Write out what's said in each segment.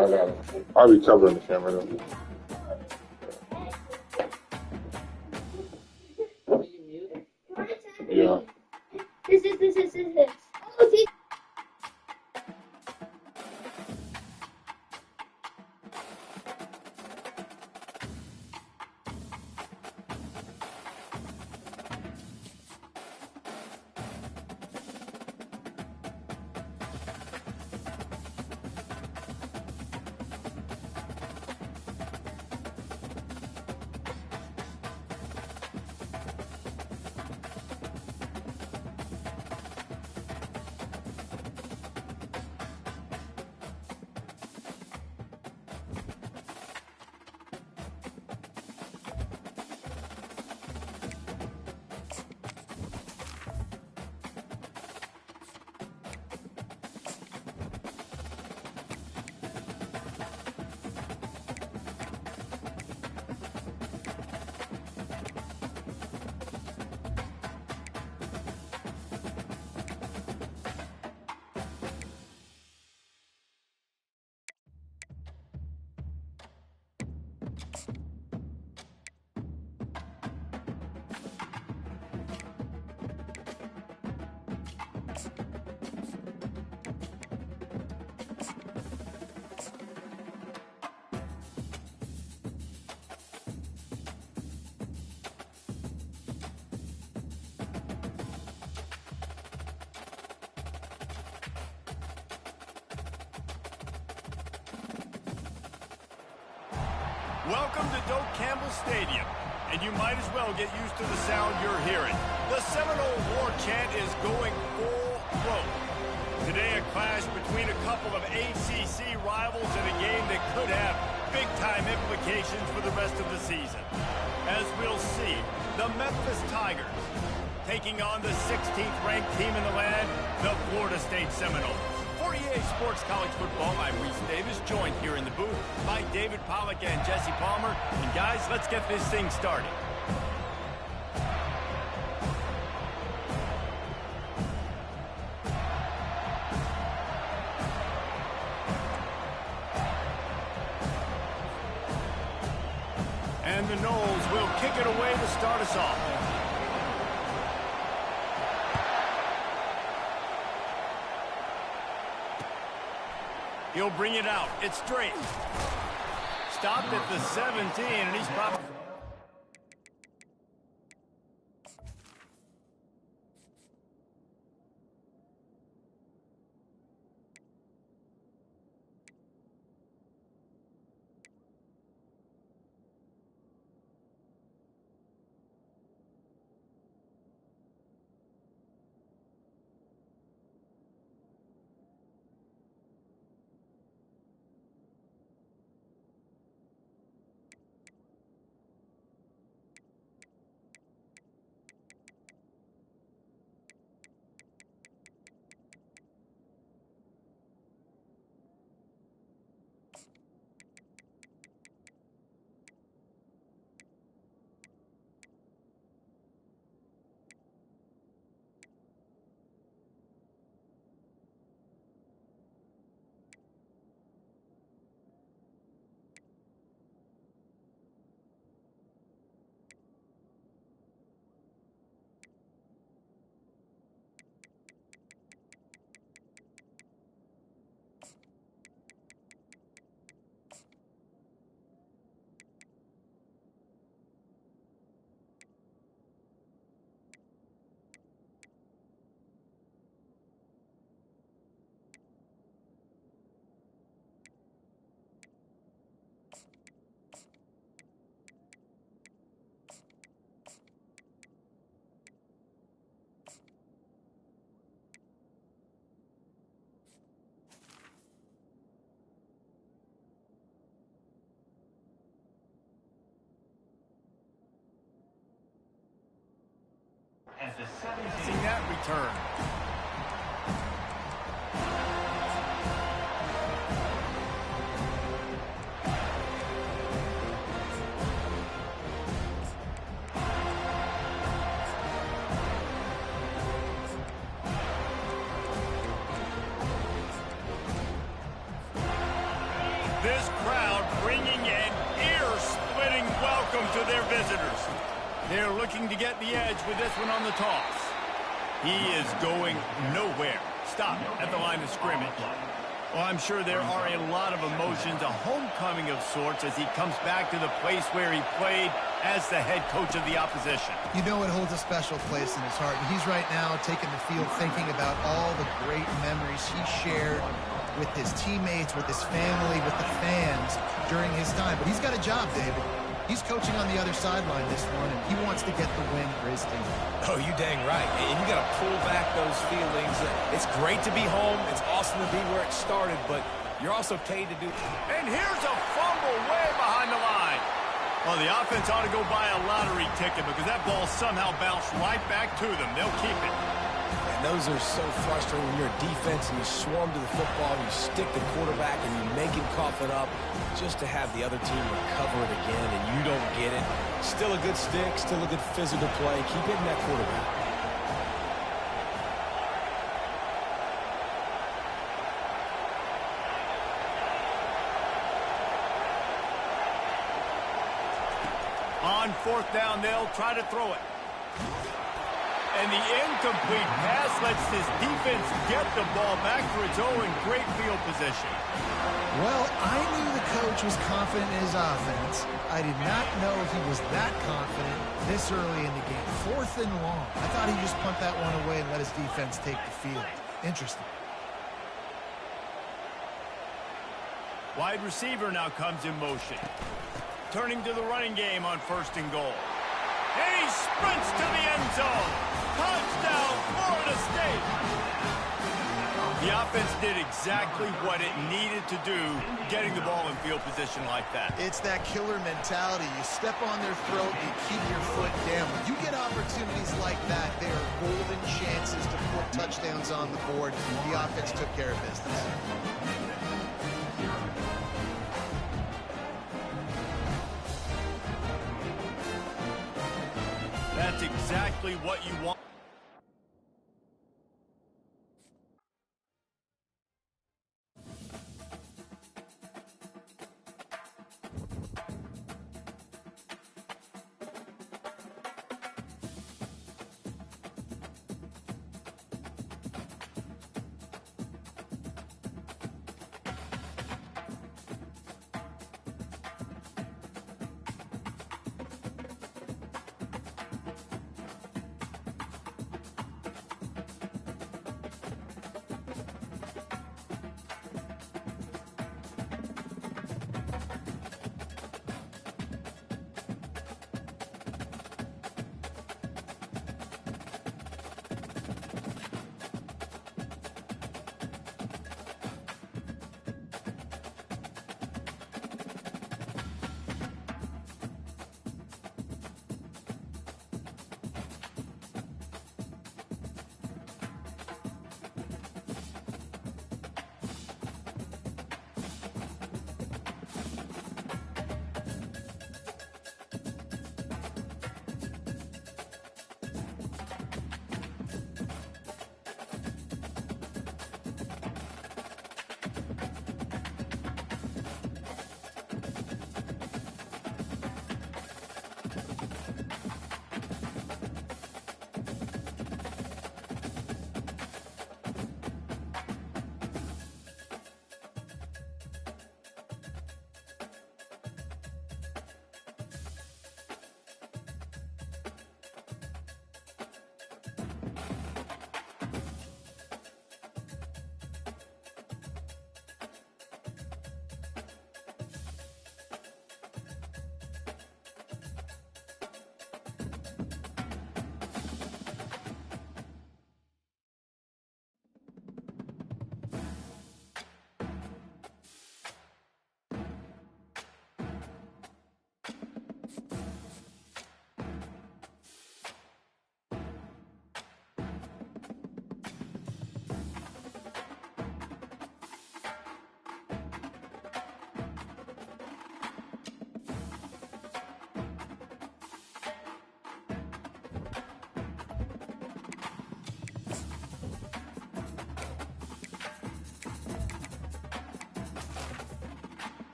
I'll be covering the camera though. Yeah. This. Oh, see. Welcome to Doak Campbell Stadium, and you might as well get used to the sound you're hearing. The Seminole War Chant is going full throat. Today, a clash between a couple of ACC rivals in a game that could have big-time implications for the rest of the season. As we'll see, the Memphis Tigers taking on the 16th ranked team in the land, the Florida State Seminoles. For EA Sports College Football, I'm Reese Davis, joined here in the booth by David Pollack and Jesse Palmer. And guys, let's get this thing started. And the Noles will kick it away to start us off. He'll bring it out. It's straight. Stopped at the 17, and he's probably... Seeing that return. This crowd bringing an ear-splitting welcome to their visitors. They're looking to get the edge with this one on the toss. He is going nowhere. Stop at the line of scrimmage. Well, I'm sure there are a lot of emotions, a homecoming of sorts, as he comes back to the place where he played as the head coach of the opposition. You know it holds a special place in his heart, and he's right now taking the field thinking about all the great memories he shared with his teammates, with his family, with the fans during his time. But he's got a job, David. He's coaching on the other sideline this one, and he wants to get the win for his team. Oh, you dang right. And you got to pull back those feelings. It's great to be home. It's awesome to be where it started, but you're also paid to do. And here's a fumble way behind the line. Well, the offense ought to go buy a lottery ticket because that ball somehow bounced right back to them. They'll keep it. And those are so frustrating when you're a defense and you swarm to the football and you stick the quarterback and you make him cough it up just to have the other team recover it again and you don't get it. Still a good stick, still a good physical play. Keep hitting that quarterback. On fourth down, they'll try to throw it. And the incomplete pass lets this defense get the ball back for its own great field position. Well, I knew the coach was confident in his offense. I did not know he was that confident this early in the game. 4th and long. I thought he'd just punt that one away and let his defense take the field. Interesting. Wide receiver now comes in motion. Turning to the running game on 1st and goal. And he sprints to the end zone. Touchdown, Florida State. The offense did exactly what it needed to do, getting the ball in field position like that. It's that killer mentality. You step on their throat, you keep your foot down. When you get opportunities like that, they are golden chances to put touchdowns on the board. The offense took care of business. That's exactly what you want.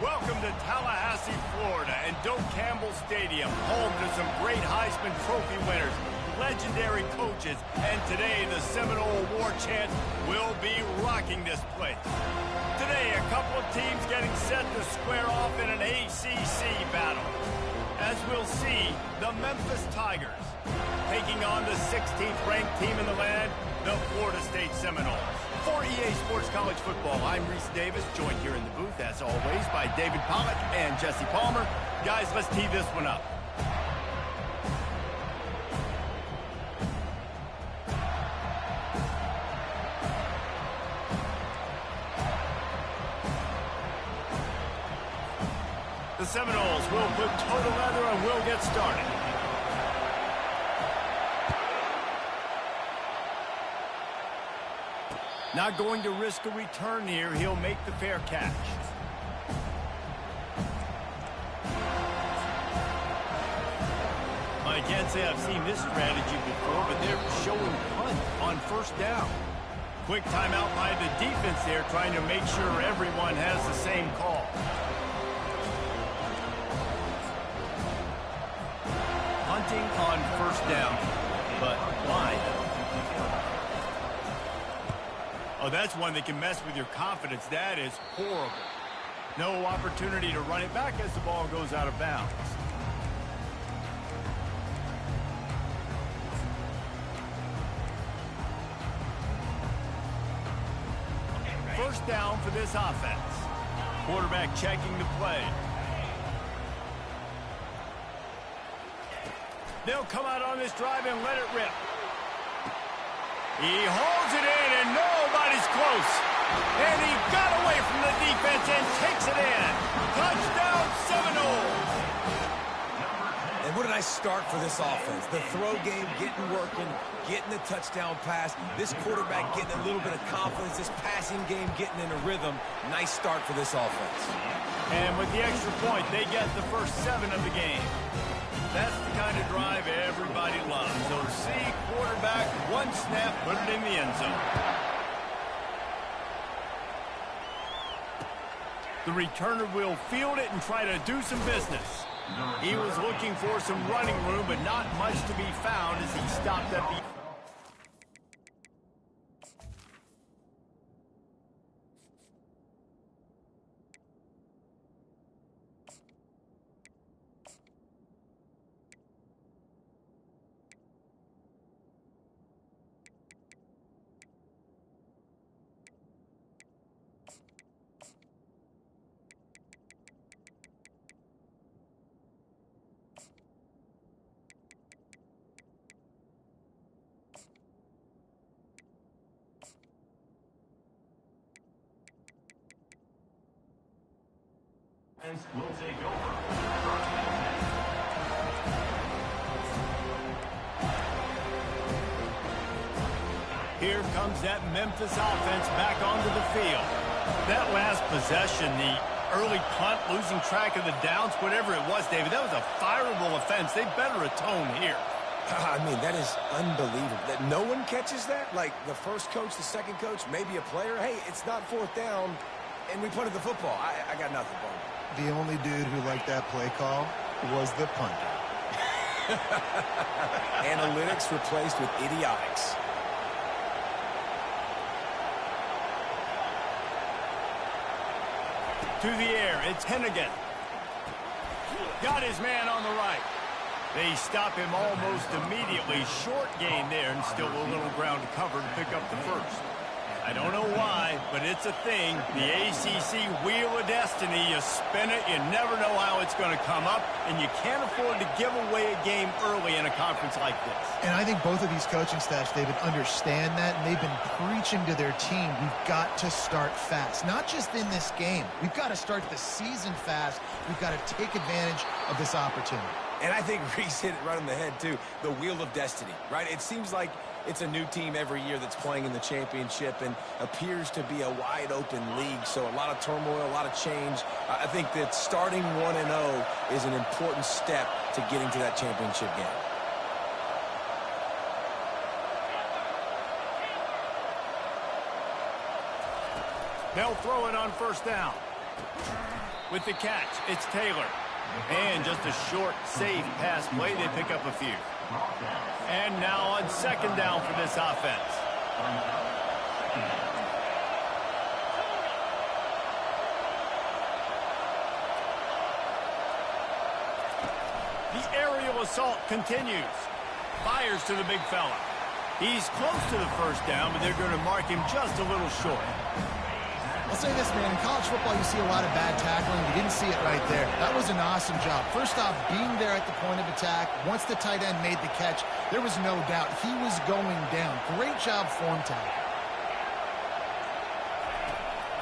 Welcome to Tallahassee, Florida, and Doak Campbell Stadium, home to some great Heisman Trophy winners, legendary coaches, and today the Seminole War Chant will be rocking this place. Today, a couple of teams getting set to square off in an ACC battle. As we'll see, the Memphis Tigers taking on the 16th ranked team in the land, the Florida State Seminoles. For EA Sports College Football, I'm Reese Davis, joined here in the booth, as always, by David Pollack and Jesse Palmer. Guys, let's tee this one up. The Seminoles will put toe to leather and will get started. Not going to risk a return here. He'll make the fair catch. I can't say I've seen this strategy before, but they're showing punt on first down. Quick timeout by the defense there, trying to make sure everyone has the same call. Hunting on first down, but why? Oh, that's one that can mess with your confidence. That is horrible. No opportunity to run it back as the ball goes out of bounds. First down for this offense. Quarterback checking the play. They'll come out on this drive and let it rip. He holds it in, and nobody's close. And he got away from the defense and takes it in. Touchdown, Seminoles. And what a nice start for this offense. The throw game getting working, getting the touchdown pass. This quarterback getting a little bit of confidence. This passing game getting in a rhythm. Nice start for this offense. And with the extra point, they get the first 7 of the game. That's the kind of drive everybody loves. So see quarterback, one snap, put it in the end zone. The returner will field it and try to do some business. He was looking for some running room, but not much to be found as he stopped at the... Will take over. Here comes that Memphis offense back onto the field. That last possession, the early punt, losing track of the downs, whatever it was, David, that was a fireable offense. They better atone here. I mean, that is unbelievable. That no one catches that? Like the first coach, the second coach, maybe a player. Hey, it's not fourth down, and we punted the football. I got nothing for him. The only dude who liked that play call was the punter. Analytics replaced with idiotics. To the air, it's Hennigan. Got his man on the right. They stop him almost immediately. Short gain there, and still a little ground to cover to pick up the first. I don't know why, but it's a thing. The ACC Wheel of Destiny, you spin it, you never know how it's going to come up, and you can't afford to give away a game early in a conference like this. And I think both of these coaching staffs, David, understand that, and they've been preaching to their team, we've got to start fast. Not just in this game. We've got to start the season fast. We've got to take advantage of this opportunity. And I think Reese hit it right on the head, too. The Wheel of Destiny, right? It seems like it's a new team every year that's playing in the championship and appears to be a wide-open league. So a lot of turmoil, a lot of change. I think that starting 1-0 is an important step to getting to that championship game. They'll throw it on first down. With the catch, it's Taylor. And just a short, safe pass play, they pick up a few. And now on second down for this offense. The aerial assault continues. Fires to the big fella. He's close to the first down, but they're going to mark him just a little short. I'll say this, man. In college football, you see a lot of bad tackling. You didn't see it right there. That was an awesome job. First off, being there at the point of attack. Once the tight end made the catch, there was no doubt he was going down. Great job form tackle.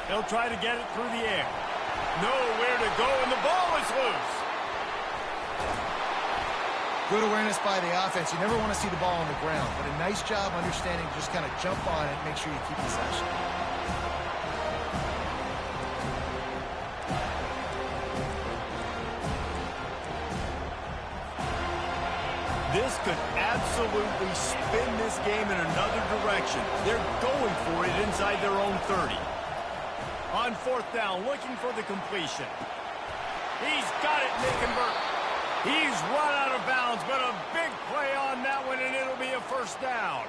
He'll try to get it through the air. Nowhere to go, and the ball is loose. Good awareness by the offense. You never want to see the ball on the ground, but a nice job understanding to just kind of jump on it and make sure you keep possession. This could absolutely spin this game in another direction. They're going for it inside their own 30. On fourth down, looking for the completion. He's got it, and they convert. He's run out of bounds, but a big play on that one, and it'll be a first down.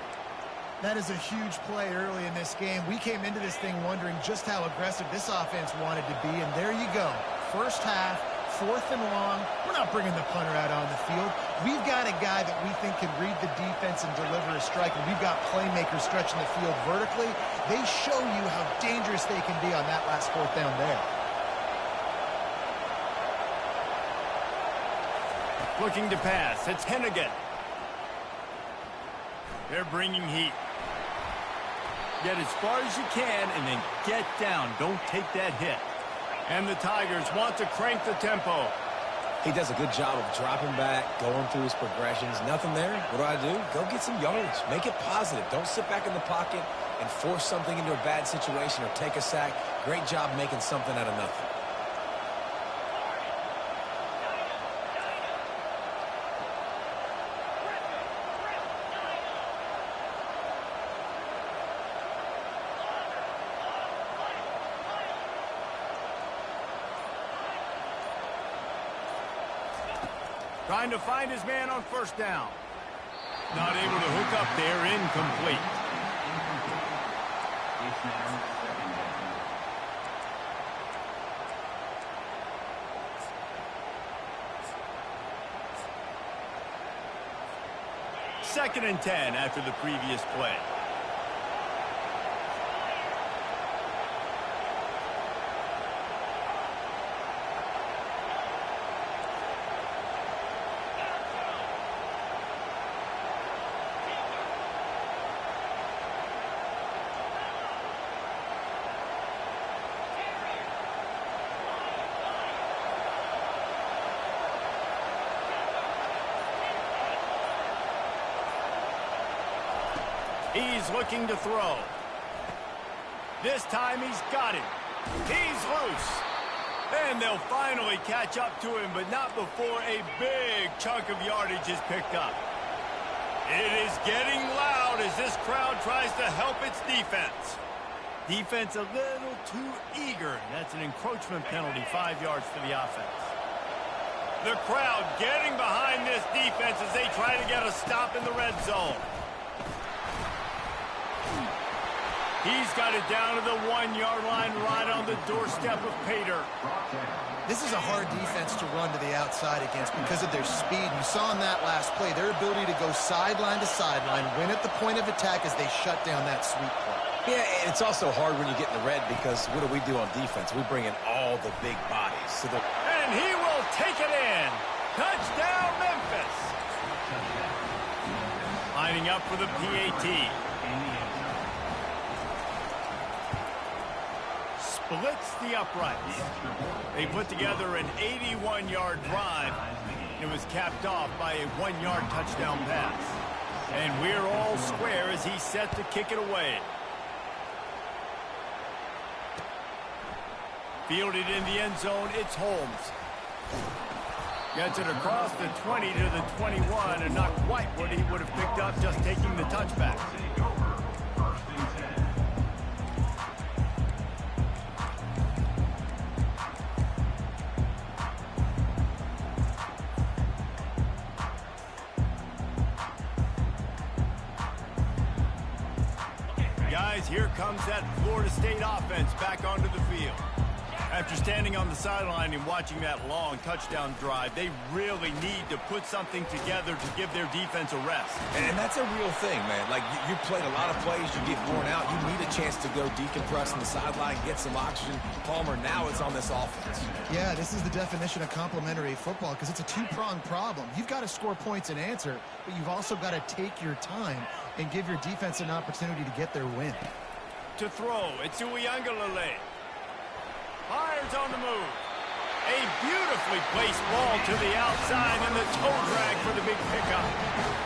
That is a huge play early in this game. We came into this thing wondering just how aggressive this offense wanted to be, and there you go. First half, 4th and long. We're not bringing the punter out on the field. We've got a guy that we think can read the defense and deliver a strike, and we've got playmakers stretching the field vertically. They show you how dangerous they can be on that last 4th down there. Looking to pass. It's Hennigan. They're bringing heat. Get as far as you can and then get down. Don't take that hit. And the Tigers want to crank the tempo. He does a good job of dropping back, going through his progressions. Nothing there. What do? Go get some yards. Make it positive. Don't sit back in the pocket and force something into a bad situation or take a sack. Great job making something out of nothing. Trying to find his man on first down. Not able to hook up there, incomplete. Second and 10 after the previous play. He's looking to throw. This time he's got him. He's loose. And they'll finally catch up to him, but not before a big chunk of yardage is picked up. It is getting loud as this crowd tries to help its defense. Defense a little too eager. That's an encroachment penalty, 5 yards for the offense. The crowd getting behind this defense as they try to get a stop in the red zone. He's got it down to the 1-yard line right on the doorstep of Pater. This is a hard defense to run to the outside against because of their speed. You saw in that last play their ability to go sideline to sideline, win at the point of attack as they shut down that sweep play. Yeah, and it's also hard when you get in the red because what do on defense? We bring in all the big bodies. And he will take it in. Touchdown, Memphis. Lining up for the PAT. Splits the uprights. They put together an 81-yard drive. It was capped off by a 1-yard touchdown pass. And we're all square as he's set to kick it away. Fielded in the end zone, it's Holmes. Gets it across the 20 to the 21, and not quite what he would have picked up just taking the touchback. Guys, here comes that Florida State offense back onto the field. After standing on the sideline and watching that long touchdown drive, they really need to put something together to give their defense a rest. And that's a real thing, man. Like, you played a lot of plays, you get worn out, you need a chance to go decompress on the sideline, get some oxygen. Palmer, now it's on this offense. Yeah, this is the definition of complementary football because it's a two-pronged problem. You've got to score points and answer, but you've also got to take your time and give your defense an opportunity to get their win. To throw, it's Ncaa. Fires on the move. A beautifully placed ball to the outside and the toe drag for the big pickup.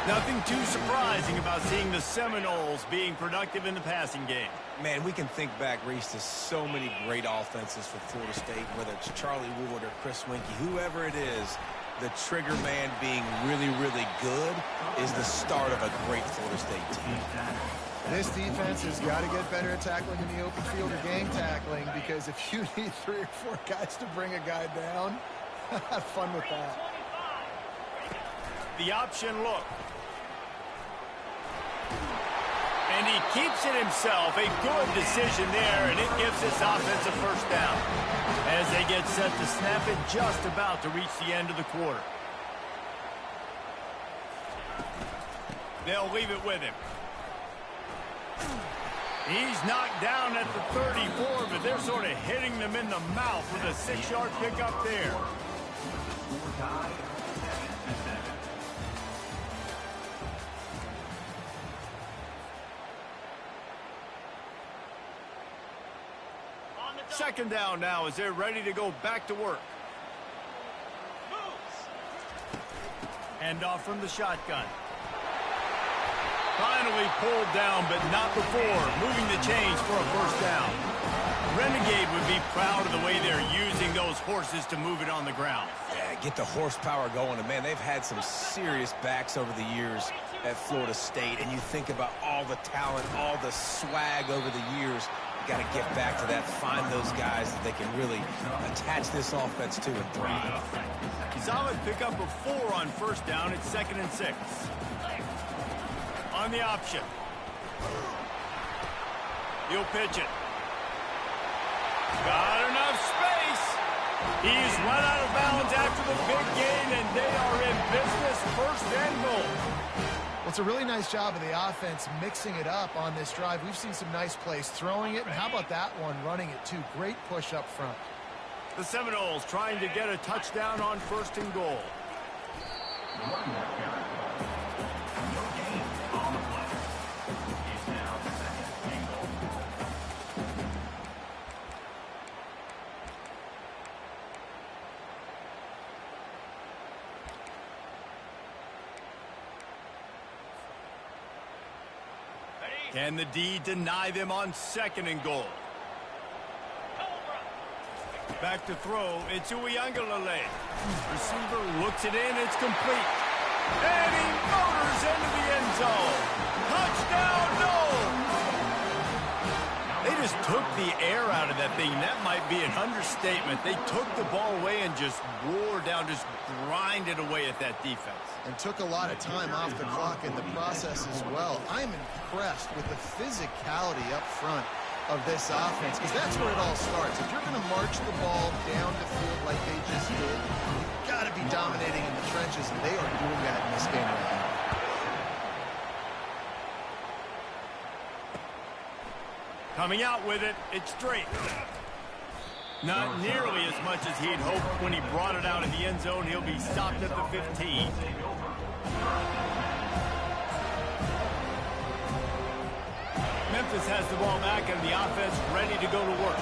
Nothing too surprising about seeing the Seminoles being productive in the passing game. Man, we can think back, Reese, to so many great offenses for Florida State, whether it's Charlie Ward or Chris Winkie, whoever it is, the trigger man being really, really good is the start of a great Florida State team. This defense has got to get better at tackling in the open field or gang tackling because if you need 3 or 4 guys to bring a guy down, have fun with that. The option look. And he keeps it himself. A good decision there, and it gives this offense a first down. As they get set to snap it just about to reach the end of the quarter. They'll leave it with him. He's knocked down at the 34, but they're sort of hitting them in the mouth with a 6-yard pickup there. Second down now as they're ready to go back to work. Hand off from the shotgun. Finally pulled down, but not before. Moving the chains for a first down. Renegade would be proud of the way they're using those horses to move it on the ground. Yeah, get the horsepower going. And, man, they've had some serious backs over the years at Florida State. And you think about all the talent, all the swag over the years. You got to get back to that, find those guys that they can really attach this offense to and thrive. Solid pickup of 4 on first down. It's 2nd and 6. On the option. He'll pitch it. Got enough space. He's run out of bounds after the big gain, and they are in business, 1st and goal. Well, it's a really nice job of the offense mixing it up on this drive. We've seen some nice plays throwing it, and how about that one running it too? Great push up front. The Seminoles trying to get a touchdown on 1st and goal. Can the D deny them on 2nd and goal? Back to throw. It's Ncaa. Receiver looks it in. It's complete. And he motors into the end zone. Touchdown, no! They just took the air out of that thing. That might be an understatement. They took the ball away and just wore down, just grinded away at that defense. And took a lot of time off the clock in the process as well. I'm impressed with the physicality up front of this offense because that's where it all starts. If you're going to march the ball down the field like they just did, you've got to be dominating in the trenches, and they are doing that in this game right now. Coming out with it, it's straight. Not nearly as much as he'd hoped when he brought it out in the end zone. He'll be stopped at the 15. Memphis has the ball back and the offense ready to go to work.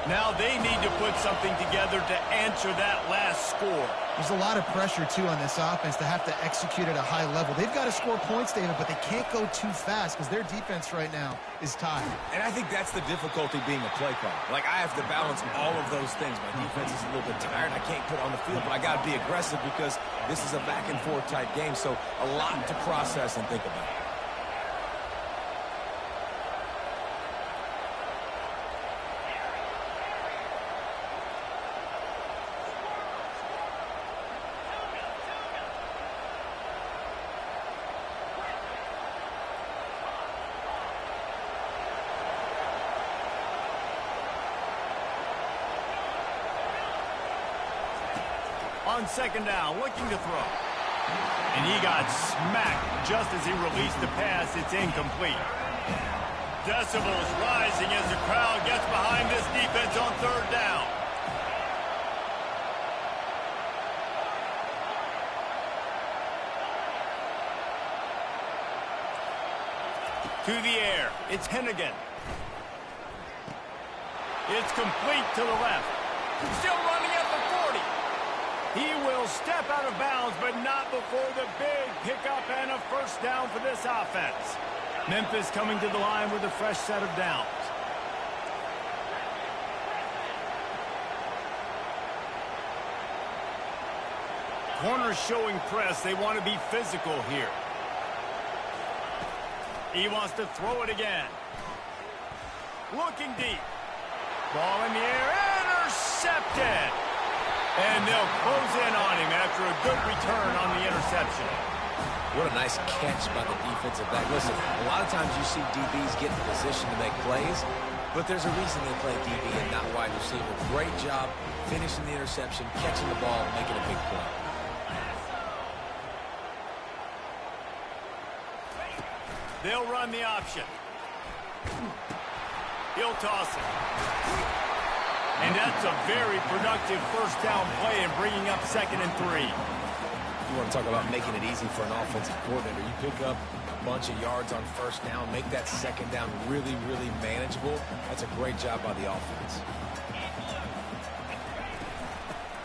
Now they need to put something together to answer that last score. There's a lot of pressure, too, on this offense to have to execute at a high level. They've got to score points, David, but they can't go too fast because their defense right now is tired. And I think that's the difficulty being a play caller. Like, I have to balance all of those things. My defense is a little bit tired. I can't put on the field, but I got to be aggressive because this is a back-and-forth type game, so a lot to process and think about. On second down, looking to throw. And he got smacked just as he released the pass. It's incomplete. Decibels rising as the crowd gets behind this defense on third down. To the air, it's Hennigan. It's complete to the left. Still running at the 40. He will step out of bounds, but not before the big pickup and a first down for this offense. Memphis coming to the line with a fresh set of downs. Corners showing press. They want to be physical here. He wants to throw it again. Looking deep. Ball in the air. Intercepted. And they'll close in on him after a good return on the interception. What a nice catch by the defensive back. Listen, a lot of times you see DBs get in position to make plays, but there's a reason they play DB and not wide receiver. Great job finishing the interception, catching the ball, and making a big play. They'll run the option. He'll toss it. And that's a very productive first down play and bringing up 2nd and 3. You want to talk about making it easy for an offensive coordinator. You pick up a bunch of yards on first down, make that second down really, really manageable. That's a great job by the offense.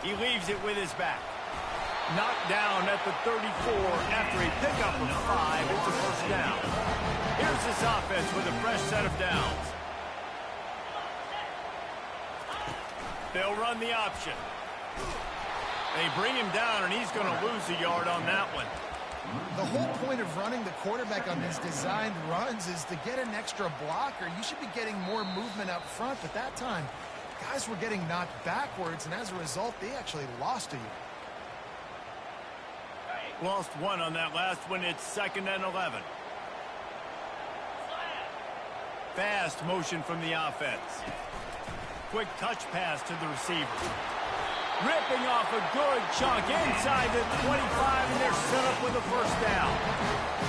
He leaves it with his back. Knocked down at the 34 after a pickup of 5. It's a first down. Here's this offense with a fresh set of downs. They'll run the option. They bring him down, and he's going to lose a yard on that one. The whole point of running the quarterback on these designed runs is to get an extra blocker. You should be getting more movement up front, but that time, guys were getting knocked backwards, and as a result, they actually lost a yard. Lost 1 on that last one. It's 2nd and 11. Fast motion from the offense. Quick touch pass to the receiver. Ripping off a good chunk inside the 25, and they're set up with a first down.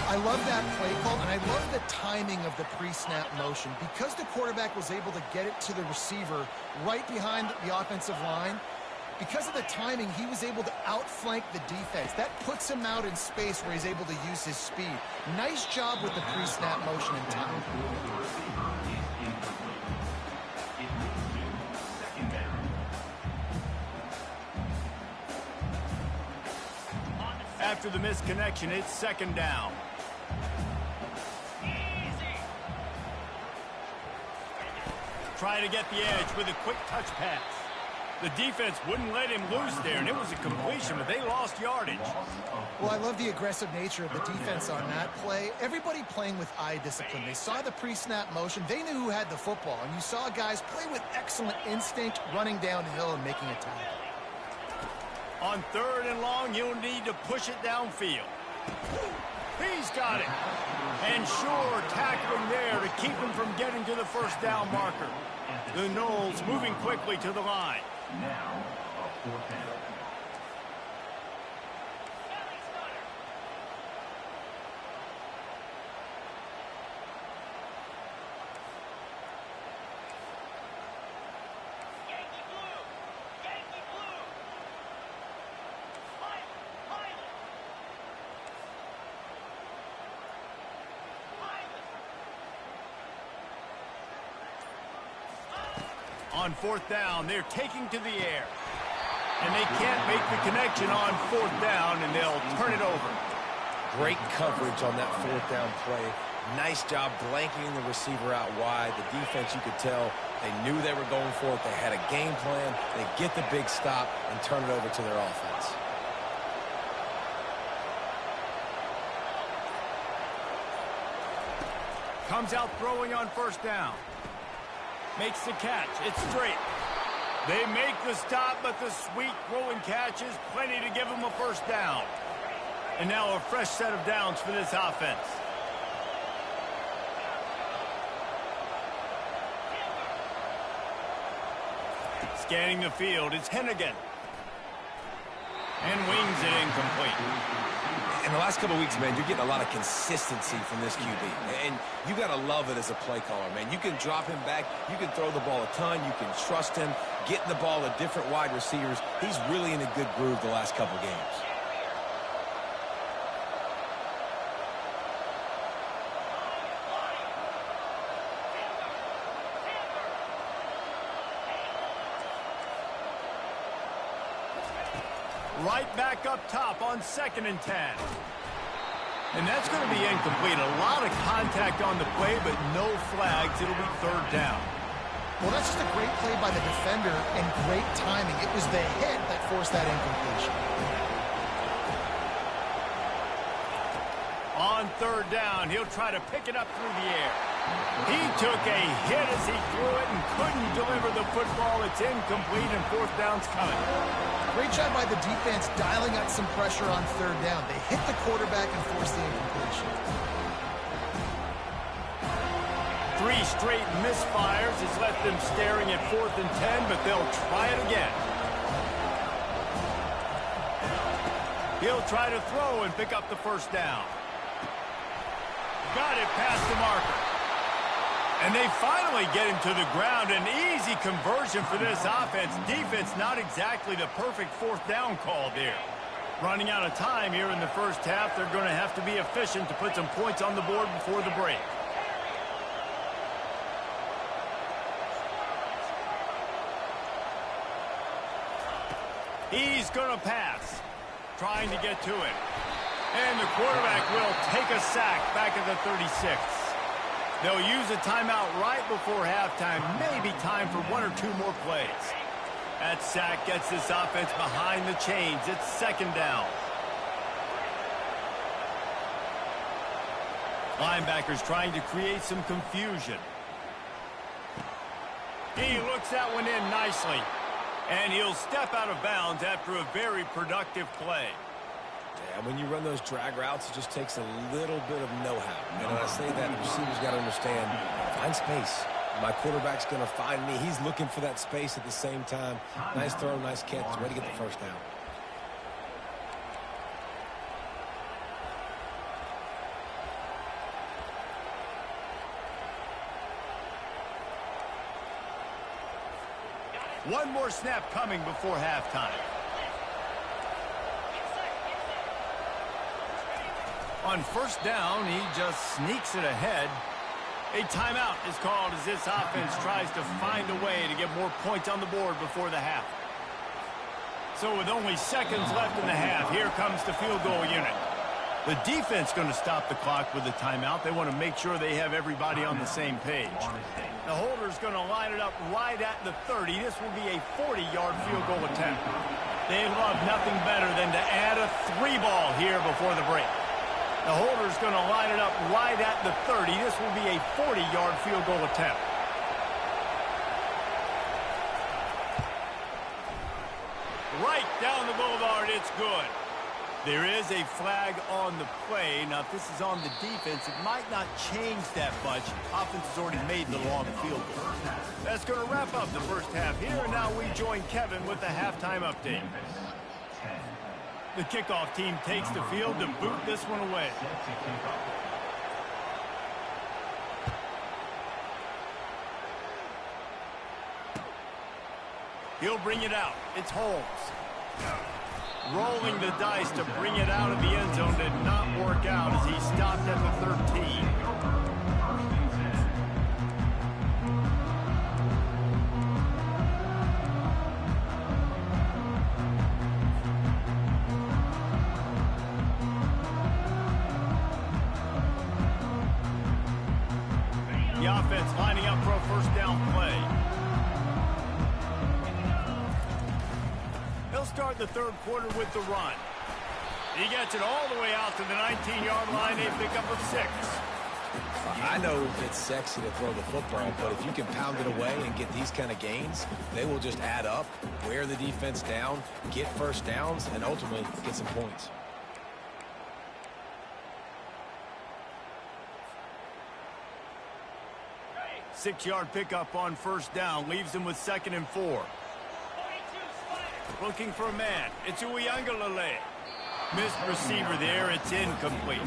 I love that play call, and I love the timing of the pre-snap motion. Because the quarterback was able to get it to the receiver right behind the offensive line, because of the timing, he was able to outflank the defense. That puts him out in space where he's able to use his speed. Nice job with the pre-snap motion and time. After the misconnection, it's 2nd down. Trying to get the edge with a quick touch pass. The defense wouldn't let him loose there, and it was a completion, but they lost yardage. Well, I love the aggressive nature of the defense on that play. Everybody playing with eye discipline. They saw the pre-snap motion. They knew who had the football, and you saw guys play with excellent instinct, running downhill and making a tackle. On 3rd and long, he'll need to push it downfield. He's got it. And sure, tackling there to keep him from getting to the first down marker. The Noles moving quickly to the line. Now, a 4th down. On 4th down, they're taking to the air. And they can't make the connection on 4th down, and they'll turn it over. Great coverage on that 4th down play. Nice job blanking the receiver out wide. The defense, you could tell, they knew they were going for it. They had a game plan. They get the big stop and turn it over to their offense. Comes out throwing on 1st down. Makes the catch. It's straight. They make the stop, but the sweet throwing catch is plenty to give them a first down. And now a fresh set of downs for this offense. Scanning the field, it's Hennigan. And wings it incomplete. In the last couple of weeks, man, you're getting a lot of consistency from this QB. And you got to love it as a play caller, man. You can drop him back. You can throw the ball a ton. You can trust him. Getting the ball to different wide receivers. He's really in a good groove the last couple games. Right back up top on 2nd and 10. And that's going to be incomplete. A lot of contact on the play, but no flags. It'll be 3rd down. Well, that's just a great play by the defender and great timing. It was the hit that forced that incompletion. On 3rd down, he'll try to pick it up through the air. He took a hit as he threw it and couldn't deliver the football. It's incomplete, and 4th down's coming. Great job by the defense dialing up some pressure on 3rd down. They hit the quarterback and forced the incompletion. 3 straight misfires has left them staring at 4th and 10, but they'll try it again. He'll try to throw and pick up the 1st down. Got it past the marker. And they finally get him to the ground. An easy conversion for this offense. Defense not exactly the perfect 4th down call there. Running out of time here in the 1st half. They're going to have to be efficient to put some points on the board before the break. He's going to pass. Trying to get to it. And the quarterback will take a sack back at the 36. They'll use a timeout right before halftime. Maybe time for 1 or 2 more plays. That sack gets this offense behind the chains. It's 2nd down. Linebackers trying to create some confusion. He looks that one in nicely. And he'll step out of bounds after a very productive play. Yeah, when you run those drag routes, it just takes a little bit of know-how. And when I say that, the receiver's got to understand, find space. My quarterback's going to find me. He's looking for that space at the same time. Nice throw, nice catch. Way to get the 1st down. One more snap coming before halftime. On 1st down, he just sneaks it ahead. A timeout is called as this offense tries to find a way to get more points on the board before the half. So with only seconds left in the half, here comes the field goal unit. The defense going to stop the clock with the timeout. They want to make sure they have everybody on the same page. The holder's going to line it up right at the 30. This will be a 40-yard field goal attempt. They'd love nothing better than to add a 3-ball here before the break. The holder's going to line it up right at the 30. This will be a 40-yard field goal attempt. Right down the boulevard, it's good. There is a flag on the play. Now, if this is on the defense, it might not change that much. Offense has already made the long field goal. That's going to wrap up the 1st half here, and now we join Kevin with the halftime update. The kickoff team takes the field to boot this one away. He'll bring it out. It's Holmes. Rolling the dice to bring it out of the end zone did not work out as he stopped at the 13. The offense lining up for a 1st down play. They'll start the 3rd quarter with the run. He gets it all the way out to the 19-yard line. They pick up a 6. I know it's sexy to throw the football, but if you can pound it away and get these kind of gains, they will just add up, wear the defense down, get 1st downs, and ultimately get some points. Six-yard pickup on 1st down leaves them with 2nd and 4. Looking for a man. It's Ncaa. Missed receiver there. It's incomplete.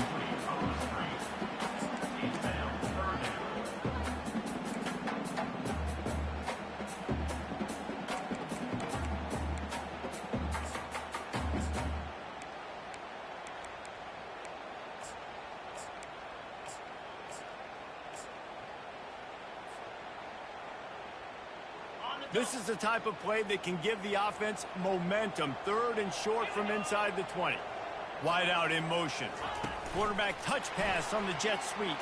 This is the type of play that can give the offense momentum. 3rd and short from inside the 20. Wide out in motion. Quarterback touch pass on the jet sweep.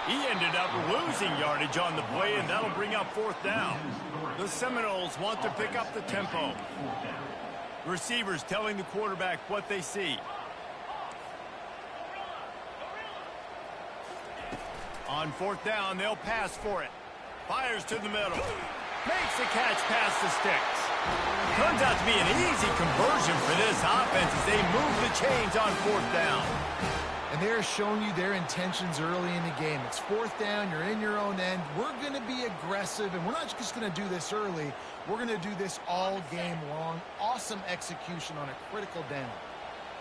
He ended up losing yardage on the play, and that'll bring up 4th down. The Seminoles want to pick up the tempo. Receivers telling the quarterback what they see. On 4th down, they'll pass for it. Fires to the middle. Makes the catch past the sticks. Turns out to be an easy conversion for this offense as they move the chains on 4th down. And they're showing you their intentions early in the game. It's 4th down, you're in your own end. We're going to be aggressive, and we're not just going to do this early. We're going to do this all game long. Awesome execution on a critical down.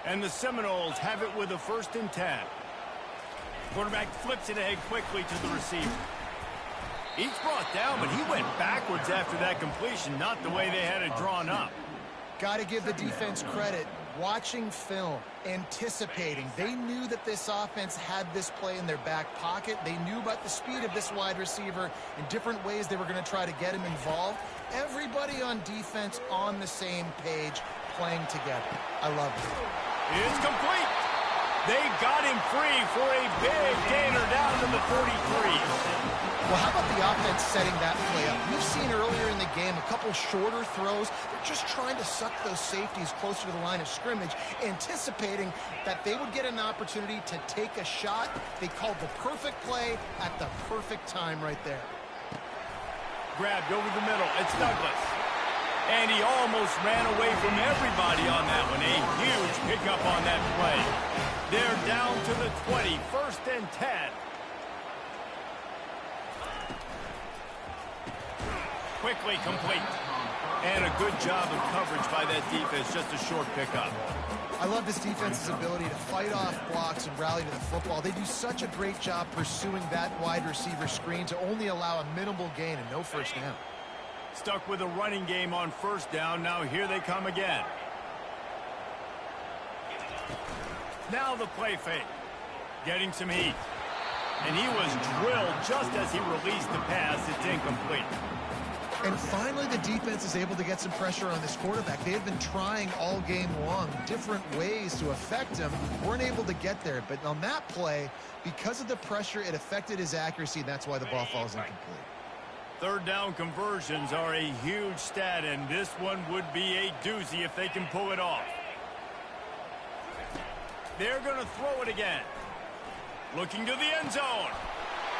And the Seminoles have it with a 1st and 10. Quarterback flips it ahead quickly to the receiver. He's brought down, but he went backwards after that completion, not the way they had it drawn up. Got to give the defense credit. Watching film, anticipating. They knew that this offense had this play in their back pocket. They knew about the speed of this wide receiver and different ways they were going to try to get him involved. Everybody on defense on the same page, playing together. I love it. It's complete. They got him free for a big gainer down to the 43. Well, how about the offense setting that play up? We've seen earlier in the game a couple shorter throws. They're just trying to suck those safeties closer to the line of scrimmage, anticipating that they would get an opportunity to take a shot. They called the perfect play at the perfect time right there. Grabbed over the middle. It's Douglas. And he almost ran away from everybody on that one. A huge pickup on that play. They're down to the 20, 1st and 10. Quickly complete. And a good job of coverage by that defense, just a short pickup. I love this defense's ability to fight off blocks and rally to the football. They do such a great job pursuing that wide receiver screen to only allow a minimal gain and no 1st down. Stuck with a running game on 1st down. Now here they come again. Now the play fake. Getting some heat. And he was drilled just as he released the pass. It's incomplete. And finally, the defense is able to get some pressure on this quarterback. They had been trying all game long different ways to affect him. Weren't able to get there. But on that play, because of the pressure, it affected his accuracy. And that's why the ball falls incomplete. 3rd down conversions are a huge stat, and this one would be a doozy if they can pull it off. They're going to throw it again. Looking to the end zone.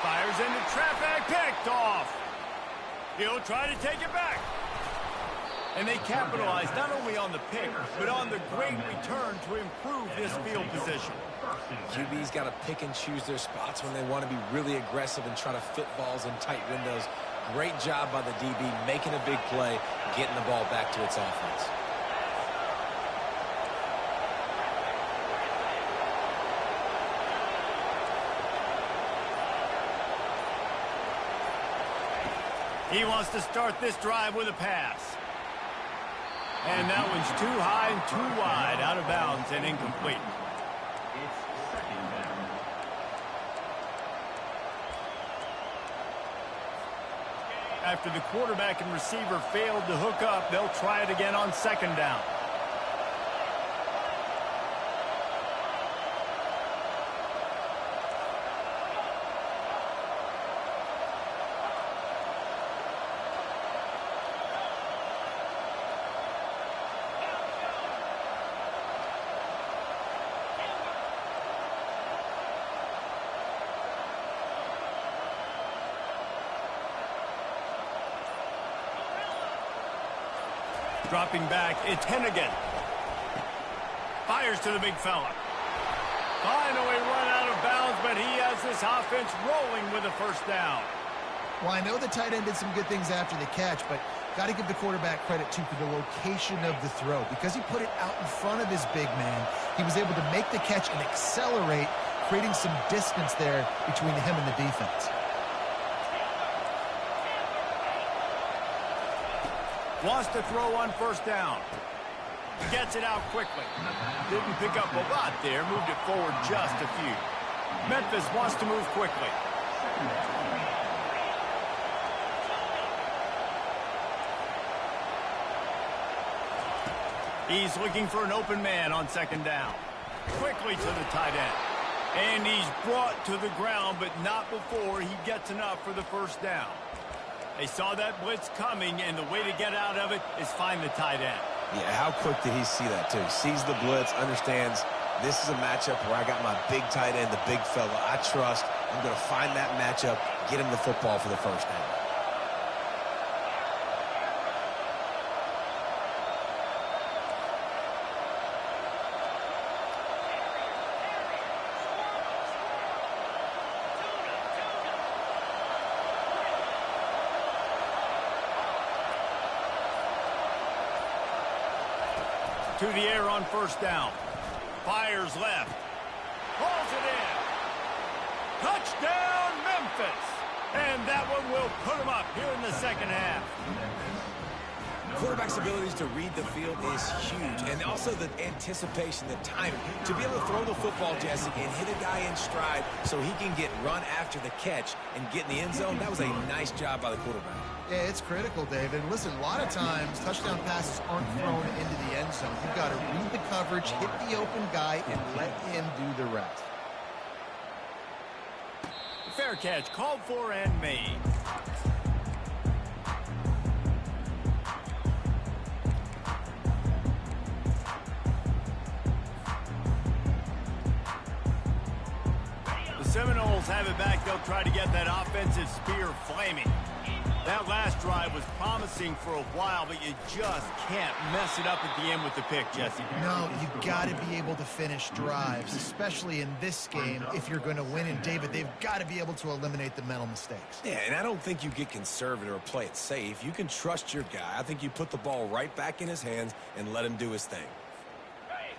Fires into traffic. Picked off. He'll try to take it back. And they capitalize not only on the pick, but on the great return to improve this field position. QB's got to pick and choose their spots when they want to be really aggressive and try to fit balls in tight windows. Great job by the DB making a big play, getting the ball back to its offense. He wants to start this drive with a pass. And that one's too high and too wide, out of bounds and incomplete. It's 2nd down. After the quarterback and receiver failed to hook up, they'll try it again on 2nd down. Dropping back, it's Hennigan. Fires to the big fella. Finally run out of bounds, but he has this offense rolling with a 1st down. Well, I know the tight end did some good things after the catch, but Got to give the quarterback credit, too, for the location of the throw. Because he put it out in front of his big man, he was able to make the catch and accelerate, creating some distance there between him and the defense. Wants to throw on first down. Gets it out quickly. Didn't pick up a lot there. Moved it forward just a few. Memphis wants to move quickly. He's looking for an open man on second down. Quickly to the tight end. And he's brought to the ground, but not before he gets enough for the first down. They saw that blitz coming, and the way to get out of it is find the tight end. Yeah, how quick did he see that, too? Sees the blitz, understands this is a matchup where I got my big tight end, the big fella I trust. I'm going to find that matchup, get him the football for the first down. To the air on first down. Fires left. Pulls it in. Touchdown, Memphis. And that one will put him up here in the second half. Quarterback's abilities to read the field is huge, and also the anticipation, the timing. To be able to throw the football, Jesse, and hit a guy in stride so he can get run after the catch and get in the end zone, that was a nice job by the quarterback. Yeah, it's critical, David. Listen, a lot of times touchdown passes aren't thrown into the end zone. You've got to read the coverage, hit the open guy, and let him do the rest. Fair catch called for and made. The Seminoles have it back. They'll try to get that offensive spear flaming. That last drive was promising for a while, but you just can't mess it up at the end with the pick, Jesse. No, you've got to be able to finish drives, especially in this game if you're going to win. And, David, they've got to be able to eliminate the mental mistakes. Yeah, and I don't think you get conservative or play it safe. You can trust your guy. I think you put the ball right back in his hands and let him do his thing.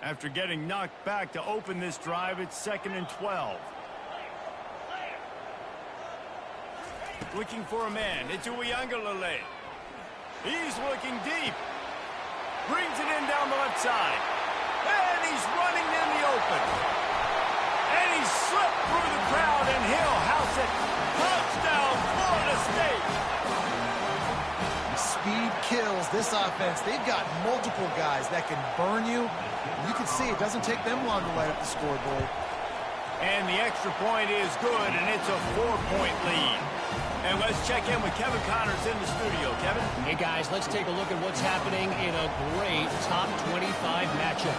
After getting knocked back to open this drive, it's 2nd and 12. Looking for a man. It's Uiagalelei. He's looking deep. Brings it in down the left side. And he's running in the open. And he slipped through the crowd, and he'll house it. Touchdown, Florida State. Speed kills this offense. They've got multiple guys that can burn you. You can see it doesn't take them long to light up the scoreboard. And the extra point is good, and it's a 4-point lead. And let's check in with Kevin Connors in the studio. Kevin? Hey, guys, let's take a look at what's happening in a great top 25 matchup.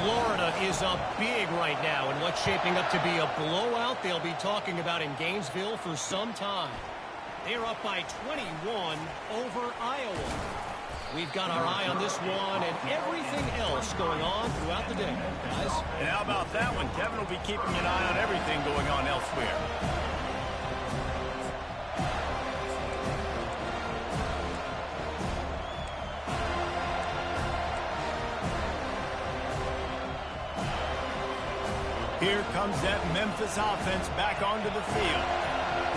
Florida is up big right now in what's shaping up to be a blowout they'll be talking about in Gainesville for some time. They're up by 21 over Iowa. We've got our eye on this one and everything else going on throughout the day, guys. And how about that one? Kevin will be keeping an eye on everything going on elsewhere. Here comes that Memphis offense back onto the field.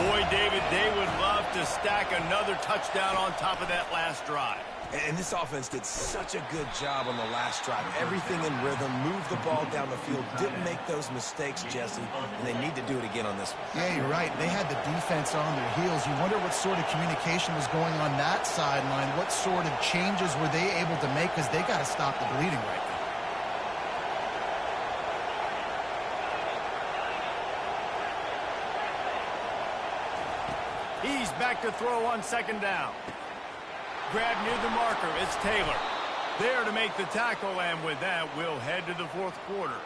Boy, David, they would love to stack another touchdown on top of that last drive. And this offense did such a good job on the last drive. Everything in rhythm, moved the ball down the field, didn't make those mistakes, Jesse, and they need to do it again on this one. Yeah, you're right. They had the defense on their heels. You wonder what sort of communication was going on that sideline. What sort of changes were they able to make, because they got to stop the bleeding right now. He's back to throw on second down. Grab near the marker. It's Taylor. There to make the tackle, and with that, we'll head to the fourth quarter.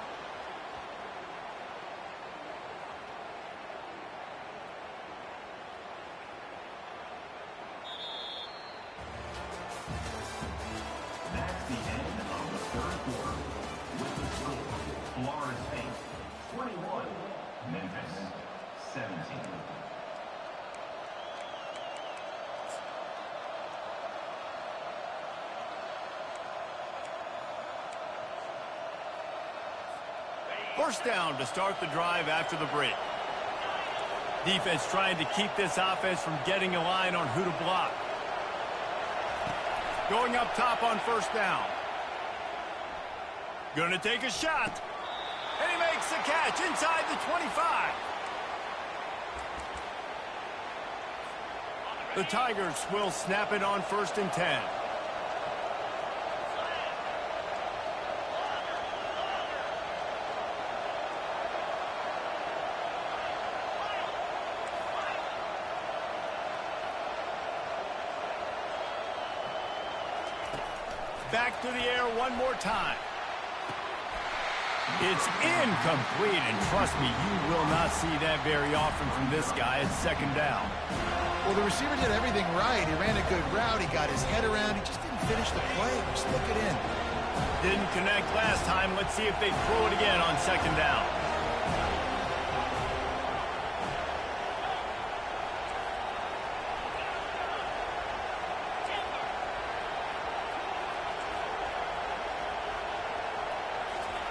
That's the end of the third quarter. With the score, Florida State 21, Memphis 17. First down to start the drive after the break. Defense trying to keep this offense from getting a line on who to block. Going up top on first down. Gonna take a shot. And he makes the catch inside the 25. The Tigers will snap it on 1st and 10. Back to the air one more time. It's incomplete, and trust me, you will not see that very often from this guy at 2nd down. Well, the receiver did everything right. He ran a good route. He got his head around. He just didn't finish the play. Just look it in. Didn't connect last time. Let's see if they throw it again on 2nd down.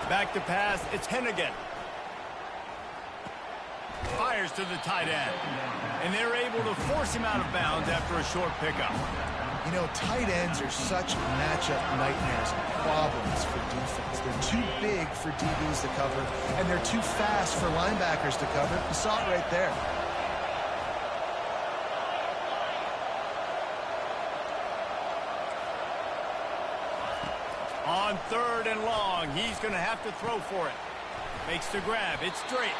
Back to pass, it's Hennigan. Fires to the tight end. And they're able to force him out of bounds after a short pickup. You know, tight ends are such matchup nightmares and problems for defense. They're too big for DBs to cover, and they're too fast for linebackers to cover. You saw it right there. On 3rd and long, he's going to have to throw for it. Makes the grab. It's straight.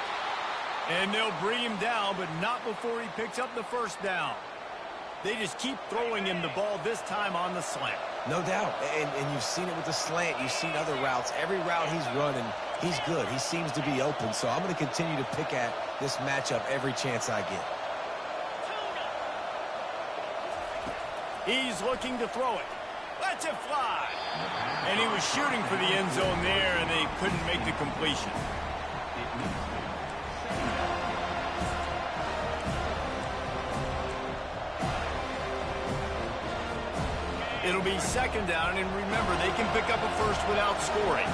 And they'll bring him down, but not before he picks up the 1st down. They just keep throwing him the ball, this time on the slant. No doubt. And you've seen it with the slant. You've seen other routes. Every route he's running, he's good. He seems to be open. So I'm going to continue to pick at this matchup every chance I get. He's looking to throw it. Lets it fly. And he was shooting for the end zone there, and they couldn't make the completion. It'll be 2nd down, and remember, they can pick up a first without scoring.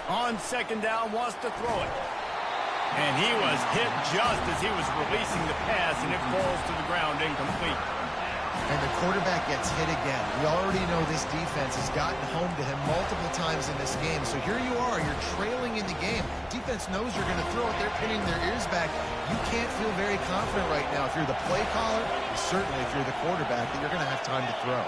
On 2nd down, wants to throw it. And he was hit just as he was releasing the pass, and it falls to the ground incomplete. And the quarterback gets hit again. We already know this defense has gotten home to him multiple times in this game. So here you are, you're trailing in the game. Defense knows you're going to throw it. They're pinning their ears back. You can't feel very confident right now. If you're the play caller, and certainly if you're the quarterback, that you're going to have time to throw.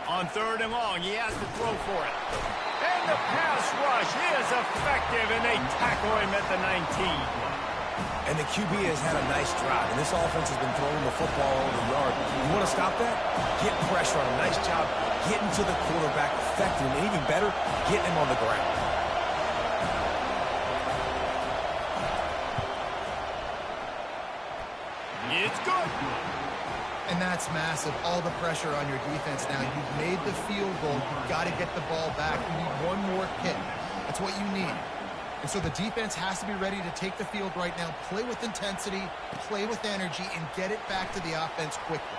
On 3rd and long, he has to throw for it. And the pass rush is effective, and they tackle him at the 19. And the QB has had a nice drive, and this offense has been throwing the football over the yard. You want to stop that? Get pressure on him. Nice job getting to the quarterback, affecting him, and even better, getting him on the ground. It's good. And that's massive. All the pressure on your defense now. You've made the field goal. You've got to get the ball back. You need one more kick. That's what you need. And so the defense has to be ready to take the field right now, play with intensity, play with energy, and get it back to the offense quickly.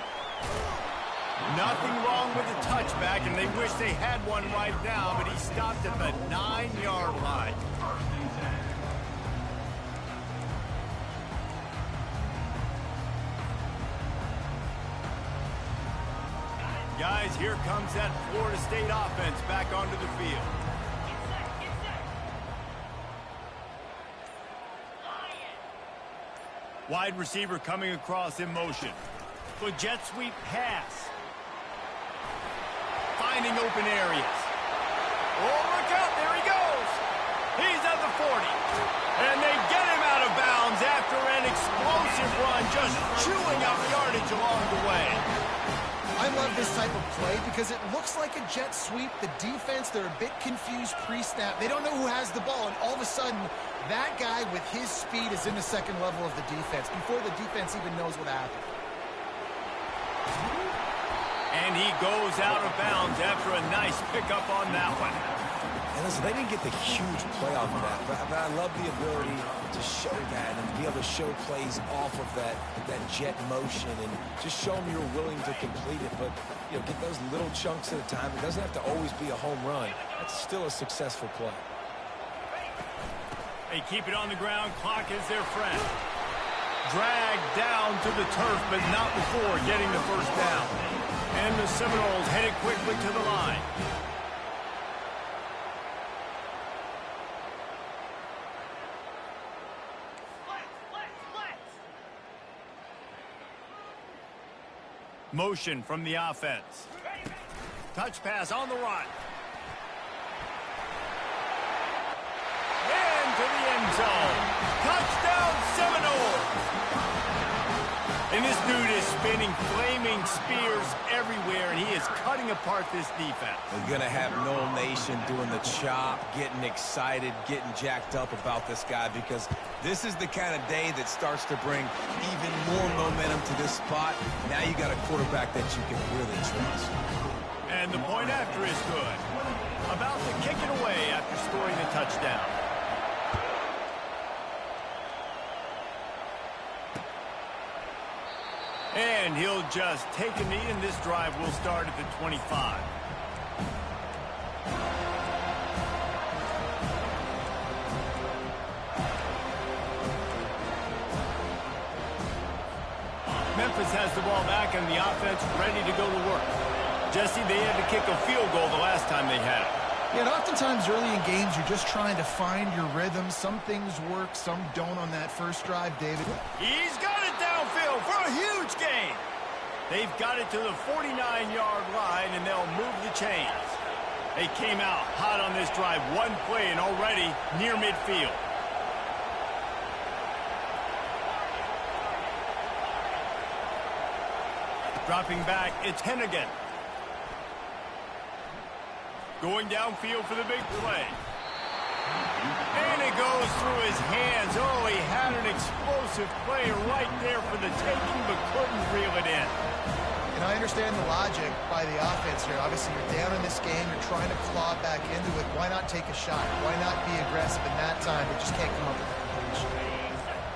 Nothing wrong with the touchback, and they wish they had one right now, but he stopped at the 9-yard line. Guys, here comes that Florida State offense back onto the field. Wide receiver coming across in motion. The jet sweep pass. Finding open areas. Oh, look out, there he goes. He's at the 40. And they get him out of bounds after an explosive explosive run, just chewing up yardage along the way. I love this type of play because it looks like a jet sweep. The defense, they're a bit confused pre-snap. They don't know who has the ball, and all of a sudden, that guy with his speed is in the second level of the defense before the defense even knows what happened. And he goes out of bounds after a nice pickup on that one. And listen, they didn't get the huge play off of that, but I love the ability to show that and be able to show plays off of that jet motion and just show them you're willing to complete it. But, you know, get those little chunks at a time. It doesn't have to always be a home run. That's still a successful play. They keep it on the ground. Clock is their friend. Dragged down to the turf, but not before getting the first down. And the Seminoles headed quickly to the line. Motion from the offense. Touch pass on the run. Into the end zone. Touchdown Seminoles! And this dude is spinning flaming spears everywhere, and he is cutting apart this defense. We're going to have Noel Nation doing the chop, getting excited, getting jacked up about this guy, because this is the kind of day that starts to bring even more momentum to this spot. Now you got a quarterback that you can really trust. And the point after is good. About to kick it away after scoring the touchdown. And he'll just take a knee, and this drive will start at the 25. Memphis has the ball back, and the offense ready to go to work. Jesse, they had to kick a field goal the last time they had it. Yeah, and oftentimes early in games, you're just trying to find your rhythm. Some things work, some don't on that first drive, David. He's got it downfield for a huge gain. They've got it to the 49-yard line, and they'll move the chains. They came out hot on this drive. One play and already near midfield. Dropping back, it's Hennigan. Going downfield for the big play. And it goes through his hands. Oh, he had an explosive play right there for the taking, but couldn't reel it in. And I understand the logic by the offense here. Obviously, you're down in this game. You're trying to claw back into it. Why not take a shot? Why not be aggressive in that time, but just can't come up with the completion?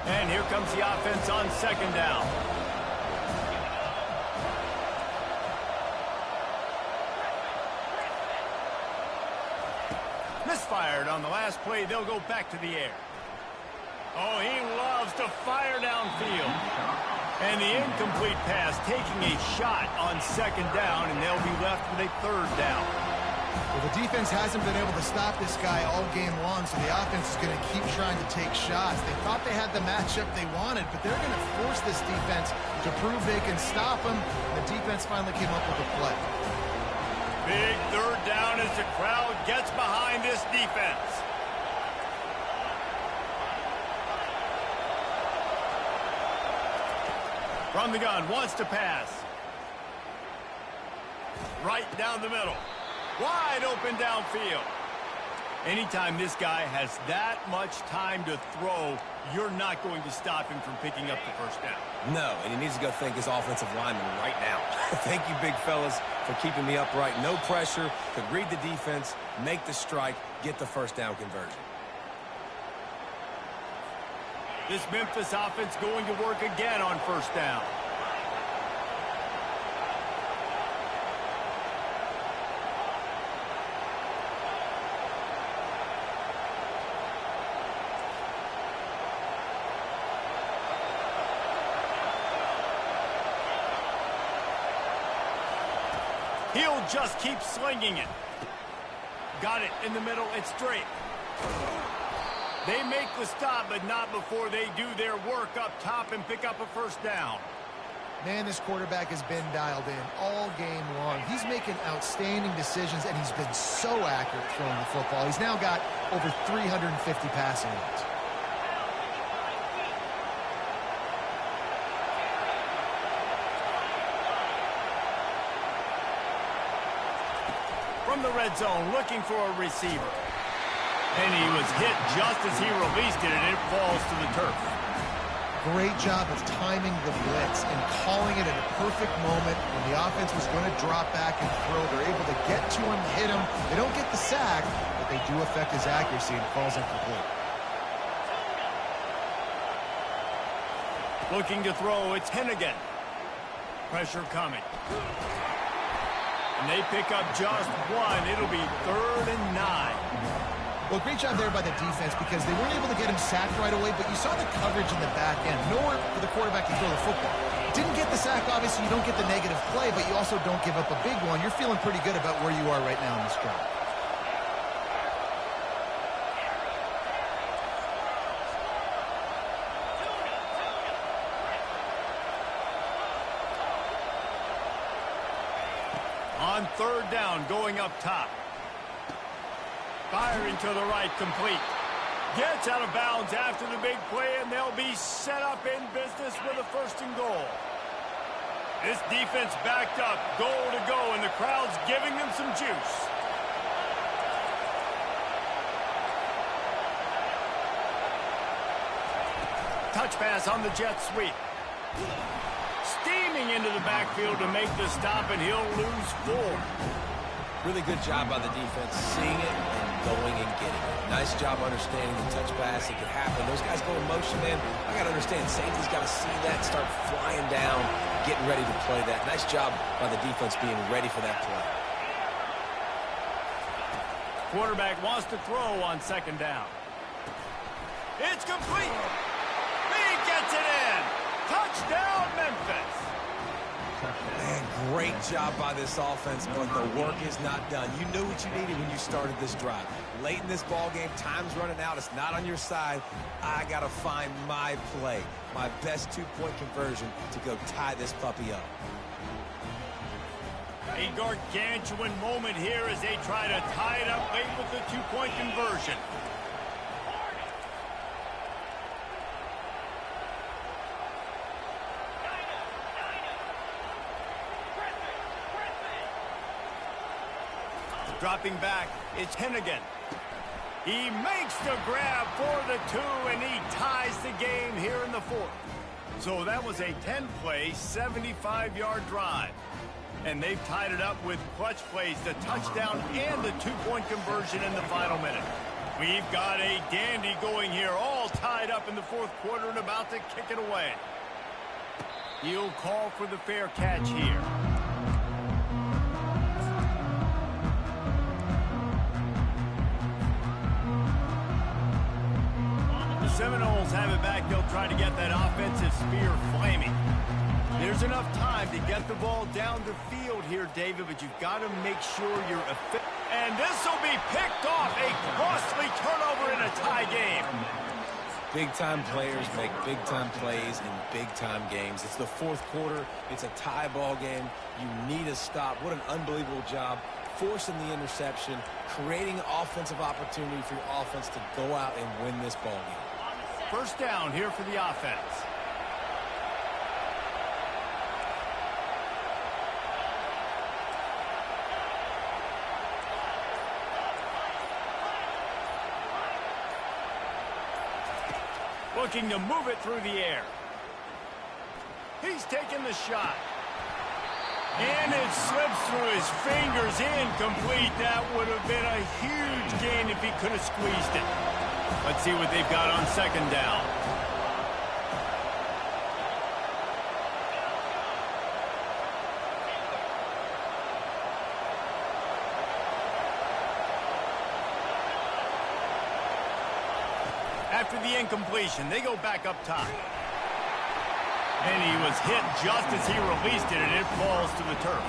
And here comes the offense on second down. Misfired on the last play. They'll go back to the air. Oh, he loves to fire downfield. And the incomplete pass taking a shot on second down, and they'll be left with a third down. Well, the defense hasn't been able to stop this guy all game long, so the offense is going to keep trying to take shots. They thought they had the matchup they wanted, but they're going to force this defense to prove they can stop them. The defense finally came up with a play. Big third down as the crowd gets behind this defense. From the gun, wants to pass. Right down the middle. Wide open downfield. Anytime this guy has that much time to throw, you're not going to stop him from picking up the first down. No, and he needs to go thank his offensive lineman right now. Thank you, big fellas, for keeping me upright. No pressure, could read the defense, make the strike, get the first down conversion. This Memphis offense going to work again on first down. He'll just keep slinging it. Got it in the middle. It's straight. They make the stop, but not before they do their work up top and pick up a first down. Man, this quarterback has been dialed in all game long. He's making outstanding decisions, and he's been so accurate throwing the football. He's now got over 350 passing yards. from the red zone looking for a receiver. And he was hit just as he released it, and it falls to the turf. Great job of timing the blitz and calling it at a perfect moment when the offense was going to drop back and throw. They're able to get to him, hit him. They don't get the sack, but they do affect his accuracy and falls incomplete. Looking to throw, it's Hennigan. Pressure coming. And they pick up just one. It'll be 3rd and 9. Well, great job there by the defense because they weren't able to get him sacked right away, but you saw the coverage in the back end. Nowhere for the quarterback to throw the football. Didn't get the sack, obviously. You don't get the negative play, but you also don't give up a big one. You're feeling pretty good about where you are right now in this drive. On 3rd down, going up top. Firing to the right, complete. Gets out of bounds after the big play, and they'll be set up in business with a 1st and goal. This defense backed up, goal to go, and the crowd's giving them some juice. Touch pass on the jet sweep. Steaming into the backfield to make the stop, and he'll lose 4. Really good job by the defense, seeing it and going and getting it. Nice job understanding the touch pass. It could happen. Those guys go in motion, man. I got to understand, safety's got to see that, start flying down, getting ready to play that. Nice job by the defense being ready for that play. Quarterback wants to throw on 2nd down. It's complete. He gets it in. Touchdown, Memphis. Man, great job by this offense, but the work is not done. You knew what you needed when you started this drive. Late in this ball game, time's running out. It's not on your side. I got to find my play, my best 2-point conversion to go tie this puppy up. A gargantuan moment here as they try to tie it up late with the 2-point conversion. Dropping back, it's Hennigan. He makes the grab for the 2, and he ties the game here in the 4th. So that was a 10-play, 75-yard drive. And they've tied it up with clutch plays, the touchdown and the 2-point conversion in the final minute. We've got a dandy going here, all tied up in the 4th quarter and about to kick it away. He'll call for the fair catch here. Seminoles have it back. They'll try to get that offensive spear flaming. There's enough time to get the ball down the field here, David, but you've got to make sure you're efficient. And this will be picked off. A costly turnover in a tie game. Big-time players make big-time plays in big-time games. It's the 4th quarter. It's a tie ball game. You need a stop. What an unbelievable job. Forcing the interception, creating offensive opportunity for your offense to go out and win this ball game. 1st down here for the offense. Looking to move it through the air. He's taking the shot. And it slips through his fingers, incomplete. That would have been a huge gain if he could have squeezed it. Let's see what they've got on 2nd down. After the incompletion, they go back up top. And he was hit just as he released it, and it falls to the turf.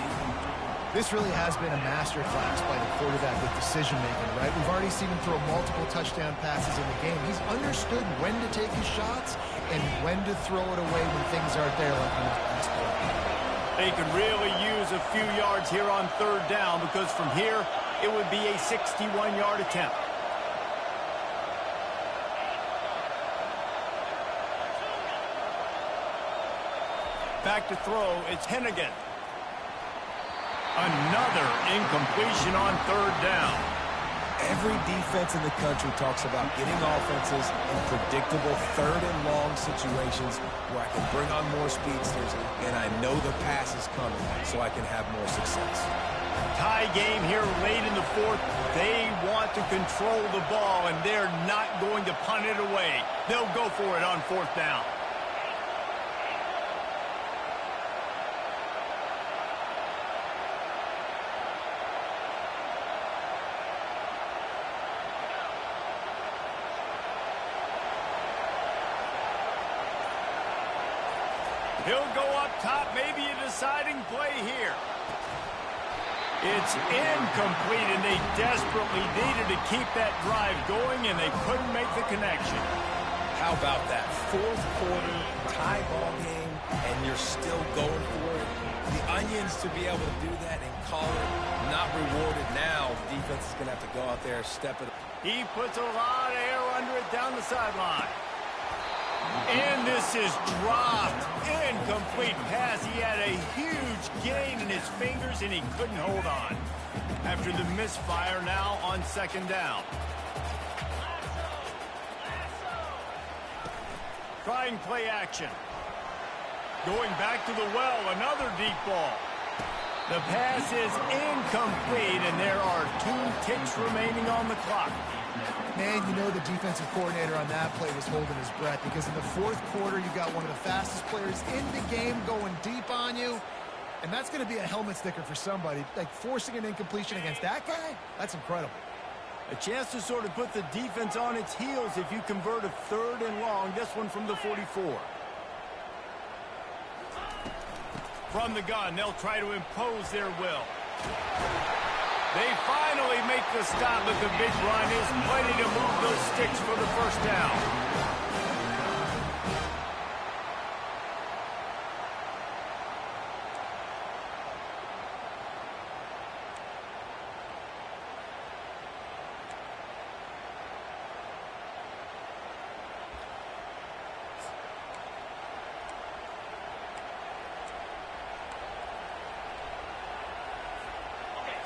This really has been a master class by the quarterback with decision-making, right? We've already seen him throw multiple touchdown passes in the game. He's understood when to take his shots and when to throw it away when things aren't there like on his last play. They could really use a few yards here on 3rd down because from here, it would be a 61-yard attempt. Back to throw, it's Hennigan. Another incompletion on third down. Every defense in the country talks about getting offenses in predictable third and long situations where I can bring on more speedsters and I know the pass is coming so I can have more success. Tie game here late in the fourth. They want to control the ball, and they're not going to punt it away. They'll go for it on fourth down. He'll go up top, maybe a deciding play here. It's incomplete, and they desperately needed to keep that drive going, and they couldn't make the connection. How about that? Fourth quarter, tie ball game, and you're still going for it. The Onions to be able to do that and call it not rewarded now. Defense is going to have to go out there, step it up. He puts a lot of air under it down the sideline. And this is dropped. Incomplete pass. He had a huge gain in his fingers, and he couldn't hold on. After the misfire, now on second down. Trying play action. Going back to the well, another deep ball. The pass is incomplete, and there are 2 ticks remaining on the clock. Man, you know the defensive coordinator on that play was holding his breath because in the fourth quarter, you got one of the fastest players in the game going deep on you, and that's going to be a helmet sticker for somebody. Like, forcing an incompletion against that guy, that's incredible. A chance to sort of put the defense on its heels if you convert a third and long. This one from the 44. From the gun, they'll try to impose their will. They finally make the stop, but the big run is plenty to move those sticks for the first down.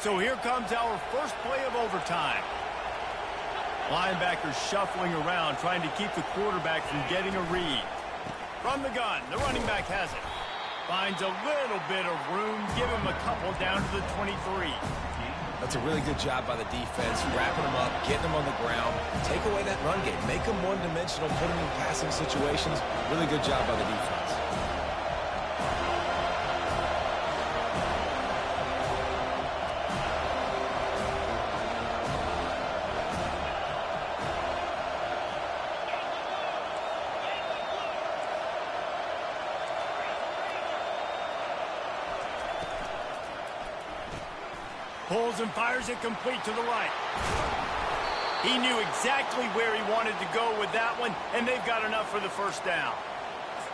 So here comes our first play of overtime. Linebackers shuffling around, trying to keep the quarterback from getting a read. From the gun, the running back has it. Finds a little bit of room, give him a couple down to the 23. That's a really good job by the defense, wrapping them up, getting them on the ground. Take away that run game. Make them one-dimensional, put them in passing situations. Really good job by the defense. Pulls and fires it complete to the right. He knew exactly where he wanted to go with that one, and they've got enough for the first down.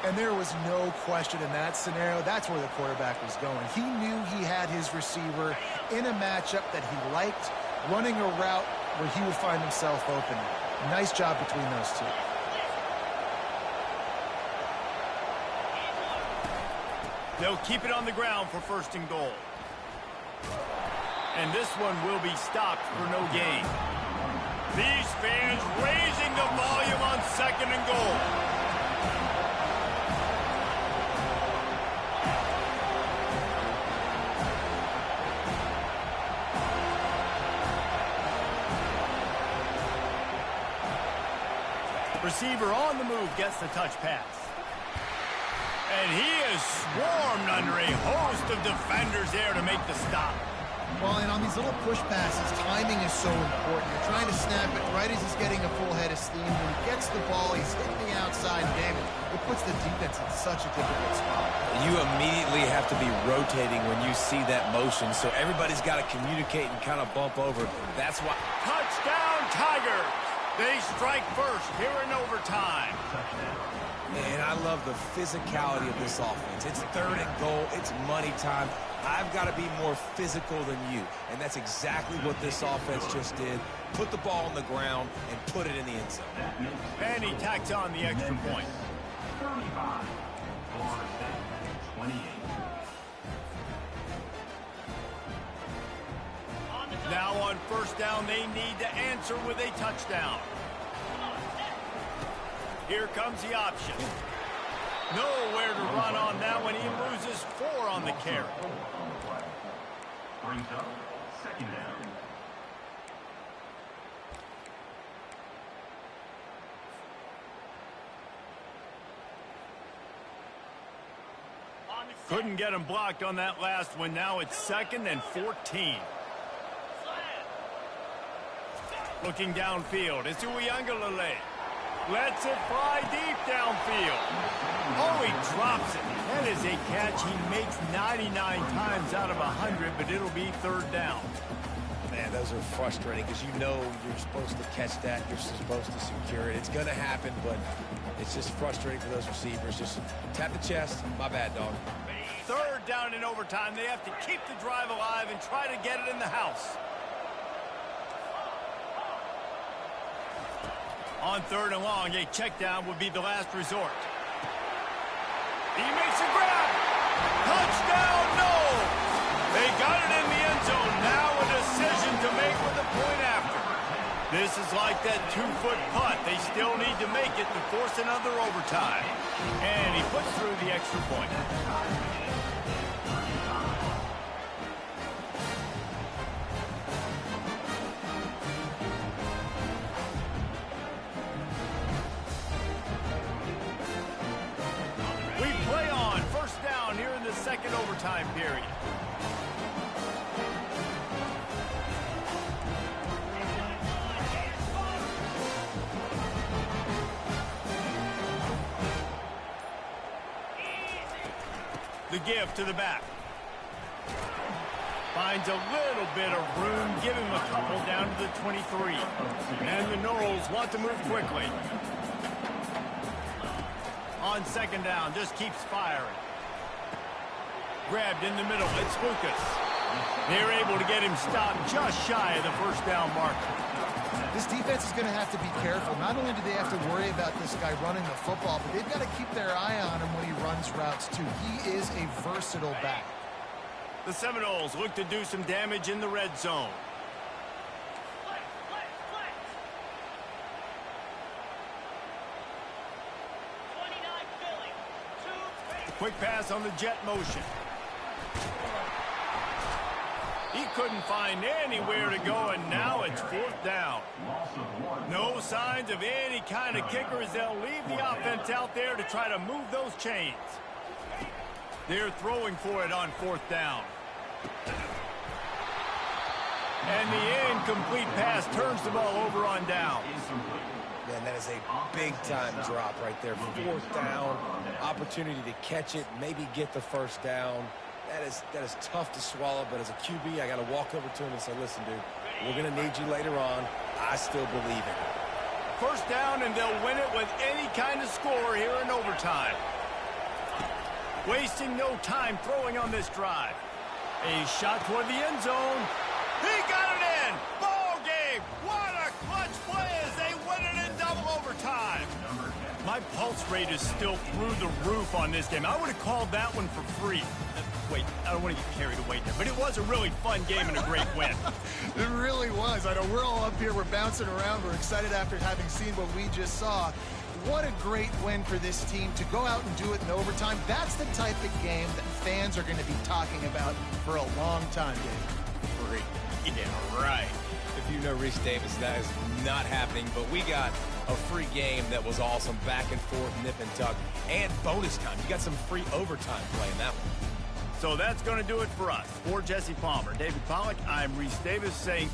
And there was no question in that scenario. That's where the quarterback was going. He knew he had his receiver in a matchup that he liked, running a route where he would find himself open. Nice job between those two. They'll keep it on the ground for first and goal. And this one will be stopped for no gain. These fans raising the volume on second and goal. Receiver on the move gets the touch pass. And he is swarmed under a host of defenders there to make the stop. Well, and on these little push passes, timing is so important. You're trying to snap it right as he's getting a full head of steam. When he gets the ball, he's hitting the outside game. It puts the defense in such a difficult spot. You immediately have to be rotating when you see that motion, so everybody's got to communicate and kind of bump over. That's why. Touchdown, Tigers! They strike first here in overtime. Man, I love the physicality of this offense. It's third and goal. It's money time. I've got to be more physical than you. And that's exactly what this offense just did. Put the ball on the ground and put it in the end zone. And he tacks on the extra point. 35. Florida State, 28. Now on first down, they need to answer with a touchdown. Here comes the option. Nowhere to run on that one. He loses 4 on the carry. Brings up second down. Couldn't get him blocked on that last one. Now it's 2nd and 14. Looking downfield. It's Uyangalele. Lets it fly deep downfield. Oh, he drops it. That is a catch he makes 99 times out of 100, but it'll be 3rd down. Man, those are frustrating because you know you're supposed to catch that. You're supposed to secure it. It's going to happen, but it's just frustrating for those receivers. Just tap the chest. My bad, dog. 3rd down in overtime. They have to keep the drive alive and try to get it in the house. On 3rd and long, a check down would be the last resort. He makes a grab. Touchdown, no! They got it in the end zone. Now a decision to make with the point after. This is like that 2-foot putt. They still need to make it to force another overtime. And he puts through the extra point. Second overtime period. The give to the back. Finds a little bit of room. Give him a couple down to the 23. And the Knowles want to move quickly. On 2nd down, just keeps firing. Grabbed in the middle. It's Lucas. They're able to get him stopped just shy of the 1st down marker. This defense is going to have to be careful. Not only do they have to worry about this guy running the football, but they've got to keep their eye on him when he runs routes, too. He is a versatile back. The Seminoles look to do some damage in the red zone. Quick pass on the jet motion. He couldn't find anywhere to go, and now it's 4th down. No signs of any kind of kicker as they'll leave the offense out there to try to move those chains. They're throwing for it on 4th down. And the incomplete pass turns the ball over on down. Man, that is a big-time drop right there. 4th down, opportunity to catch it, maybe get the 1st down. That is tough to swallow, but as a QB, I got to walk over to him and say, listen, dude, we're going to need you later on. I still believe it. 1st down, and they'll win it with any kind of score here in overtime. Wasting no time throwing on this drive. A shot toward the end zone. He got it in. Ball game. What a clutch play as they win it in double overtime. My pulse rate is still through the roof on this game. I would have called that one for free. Wait, I don't want to get carried away there, but it was a really fun game and a great win. It really was. I know we're all up here, we're bouncing around, we're excited after having seen what we just saw. What a great win for this team to go out and do it in overtime. That's the type of game that fans are going to be talking about for a long time, Dave. Free. Yeah, right. If you know Reese Davis, that is not happening, but we got a free game that was awesome, back and forth, nip and tuck, and bonus time. You got some free overtime play in that one. So that's going to do it for us. For Jesse Palmer, David Pollack, I'm Reese Davis saying